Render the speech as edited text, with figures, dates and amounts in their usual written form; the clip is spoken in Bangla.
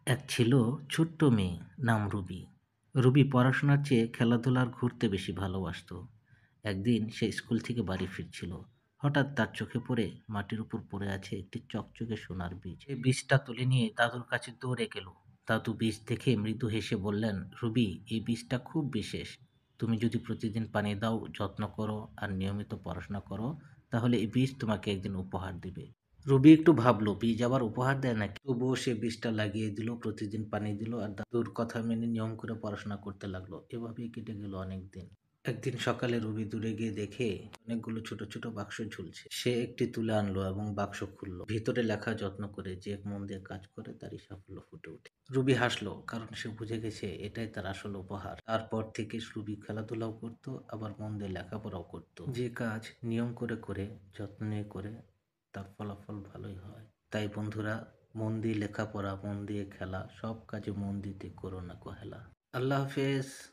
এক ছিল ছোট্ট মেয়ে, নাম রুবি। রুবি পড়াশোনার চেয়ে খেলাধুলা আর ঘুরতে বেশি ভালোবাসতো। একদিন সে স্কুল থেকে বাড়ি ফিরছিল। হঠাৎ তার চোখে পড়ে মাটির উপর পড়ে আছে একটি চকচকে সোনার বীজ। এই বীজটা তুলে নিয়ে দাদুর কাছে দৌড়ে গেল। দাদু বীজ দেখে মৃদু হেসে বললেন, রুবি, এই বীজটা খুব বিশেষ। তুমি যদি প্রতিদিন পানি দাও, যত্ন করো আর নিয়মিত পড়াশোনা করো, তাহলে এই বীজ তোমাকে একদিন উপহার দিবে। রুবি একটু ভাবলো, বীজ আবার উপহার দেয় নাকি। তবুও সে বীজটা লাগিয়ে দিল, প্রতিদিন পানি দিল আর দাদুর কথা মেনে নিয়ম করে পড়াশোনা করতে লাগলো। এভাবেই কেটে গেল অনেক দিন। একদিন সকালে রুবি দূরে গিয়ে দেখে অনেকগুলো ছোট ছোট বাক্স ঝুলছে। সে একটি তুলে আনলো এবং বাক্স খুললো। ভিতরে লেখা, যত্ন করে যে মন দিয়ে কাজ করে তারই সাফল্য ফুটে ওঠে। রুবি হাসলো, কারণ সে বুঝে গেছে এটাই তার আসল উপহার। তারপর থেকে রুবি খেলাধুলাও করতো, আবার মন দিয়ে লেখাপড়াও করতো। যে কাজ নিয়ম করে করে, যত্ন নিয়ে করে, তার ফলাফল ভালোই হয়। তাই বন্ধুরা, মন দিয়ে লেখাপড়া, মন দিয়ে খেলা, সব কাজে মন দিতে করো না অবহেলা। আল্লাহ হাফেজ।